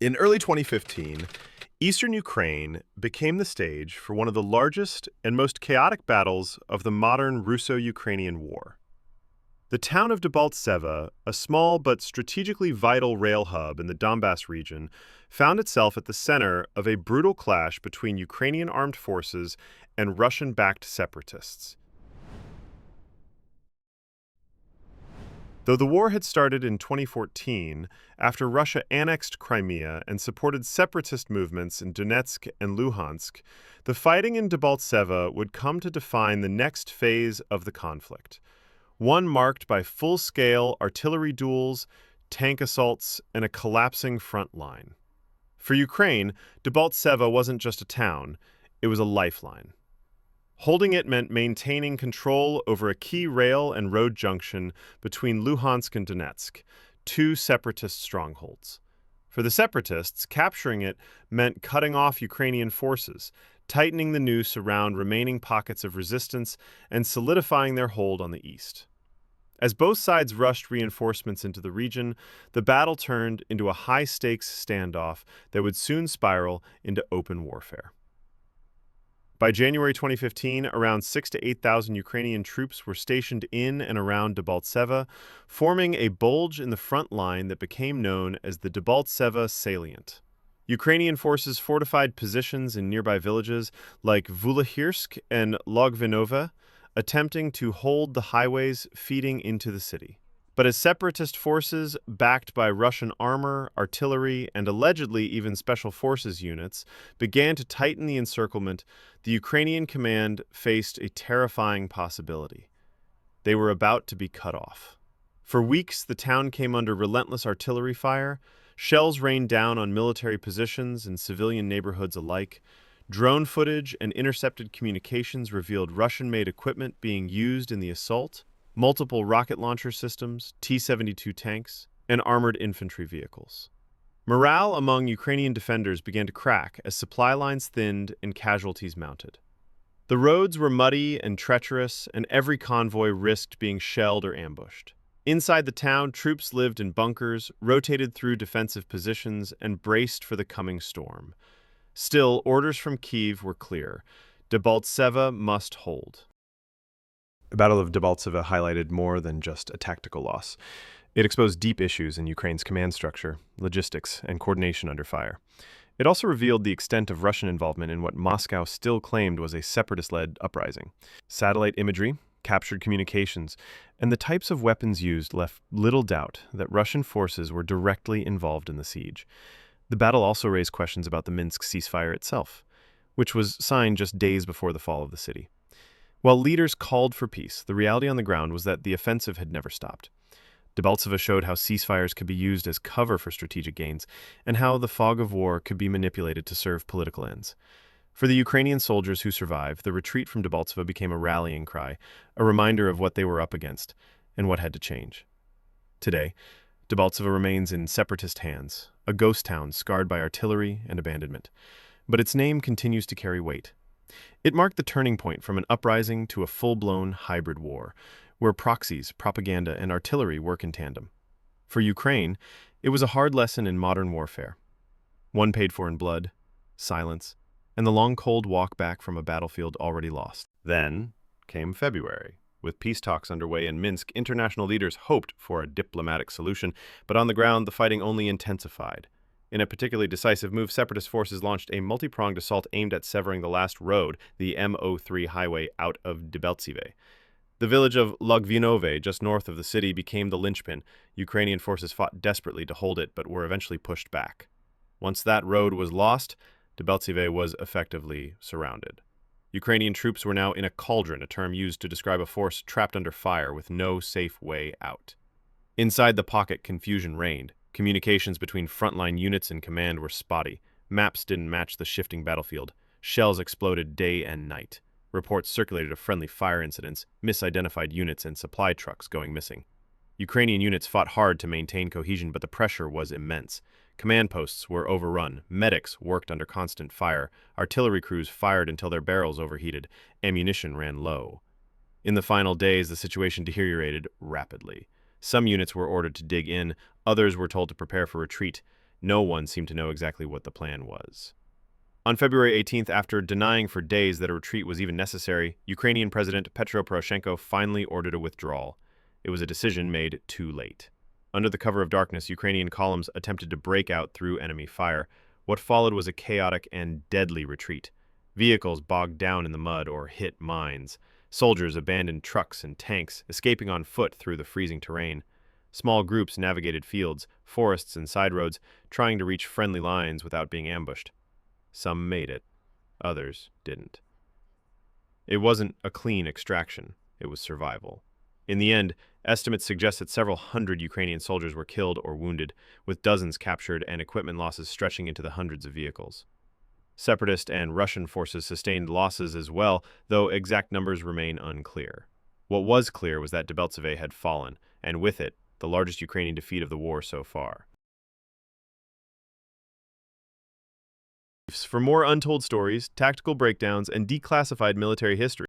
In early 2015, eastern Ukraine became the stage for one of the largest and most chaotic battles of the modern Russo-Ukrainian War. The town of Debaltseve, a small but strategically vital rail hub in the Donbas region, found itself at the center of a brutal clash between Ukrainian armed forces and Russian-backed separatists. Though the war had started in 2014, after Russia annexed Crimea and supported separatist movements in Donetsk and Luhansk, the fighting in Debaltseve would come to define the next phase of the conflict, one marked by full-scale artillery duels, tank assaults, and a collapsing front line. For Ukraine, Debaltseve wasn't just a town, it was a lifeline. Holding it meant maintaining control over a key rail and road junction between Luhansk and Donetsk, two separatist strongholds. For the separatists, capturing it meant cutting off Ukrainian forces, tightening the noose around remaining pockets of resistance, and solidifying their hold on the east. As both sides rushed reinforcements into the region, the battle turned into a high-stakes standoff that would soon spiral into open warfare. By January 2015, around 6,000 to 8,000 Ukrainian troops were stationed in and around Debaltseve, forming a bulge in the front line that became known as the Debaltseve salient. Ukrainian forces fortified positions in nearby villages like Vulahirsk and Logvinove, attempting to hold the highways feeding into the city. But as separatist forces, backed by Russian armor, artillery, and allegedly even special forces units, began to tighten the encirclement, the Ukrainian command faced a terrifying possibility. They were about to be cut off. For weeks, the town came under relentless artillery fire. Shells rained down on military positions and civilian neighborhoods alike. Drone footage and intercepted communications revealed Russian-made equipment being used in the assault. Multiple rocket launcher systems, T-72 tanks, and armored infantry vehicles. Morale among Ukrainian defenders began to crack as supply lines thinned and casualties mounted. The roads were muddy and treacherous, and every convoy risked being shelled or ambushed. Inside the town, troops lived in bunkers, rotated through defensive positions, and braced for the coming storm. Still, orders from Kyiv were clear. Debaltseve must hold. The Battle of Debaltseve highlighted more than just a tactical loss. It exposed deep issues in Ukraine's command structure, logistics, and coordination under fire. It also revealed the extent of Russian involvement in what Moscow still claimed was a separatist-led uprising. Satellite imagery, captured communications, and the types of weapons used left little doubt that Russian forces were directly involved in the siege. The battle also raised questions about the Minsk ceasefire itself, which was signed just days before the fall of the city. While leaders called for peace, the reality on the ground was that the offensive had never stopped. Debaltseve showed how ceasefires could be used as cover for strategic gains, and how the fog of war could be manipulated to serve political ends. For the Ukrainian soldiers who survived, the retreat from Debaltseve became a rallying cry, a reminder of what they were up against and what had to change. Today, Debaltseve remains in separatist hands, a ghost town scarred by artillery and abandonment. But its name continues to carry weight. It marked the turning point from an uprising to a full-blown hybrid war, where proxies, propaganda, and artillery work in tandem. For Ukraine, it was a hard lesson in modern warfare, one paid for in blood, silence, and the long cold walk back from a battlefield already lost. Then came February. With peace talks underway in Minsk, international leaders hoped for a diplomatic solution, but on the ground, the fighting only intensified. In a particularly decisive move, separatist forces launched a multi-pronged assault aimed at severing the last road, the M03 highway, out of Debaltseve. The village of Logvinove, just north of the city, became the linchpin. Ukrainian forces fought desperately to hold it, but were eventually pushed back. Once that road was lost, Debaltseve was effectively surrounded. Ukrainian troops were now in a cauldron, a term used to describe a force trapped under fire with no safe way out. Inside the pocket, confusion reigned. Communications between frontline units and command were spotty. Maps didn't match the shifting battlefield. Shells exploded day and night. Reports circulated of friendly fire incidents, misidentified units, and supply trucks going missing. Ukrainian units fought hard to maintain cohesion, but the pressure was immense. Command posts were overrun. Medics worked under constant fire. Artillery crews fired until their barrels overheated. Ammunition ran low. In the final days, the situation deteriorated rapidly. Some units were ordered to dig in, others were told to prepare for retreat. No one seemed to know exactly what the plan was. On February 18th, after denying for days that a retreat was even necessary, Ukrainian President Petro Poroshenko finally ordered a withdrawal. It was a decision made too late. Under the cover of darkness, Ukrainian columns attempted to break out through enemy fire. What followed was a chaotic and deadly retreat. Vehicles bogged down in the mud or hit mines. Soldiers abandoned trucks and tanks, escaping on foot through the freezing terrain. Small groups navigated fields, forests, and side roads, trying to reach friendly lines without being ambushed. Some made it. Others didn't. It wasn't a clean extraction. It was survival. In the end, estimates suggest that several hundred Ukrainian soldiers were killed or wounded, with dozens captured and equipment losses stretching into the hundreds of vehicles. Separatist and Russian forces sustained losses as well, though exact numbers remain unclear. What was clear was that Debaltseve had fallen, and with it, the largest Ukrainian defeat of the war so far. For more untold stories, tactical breakdowns, and declassified military history,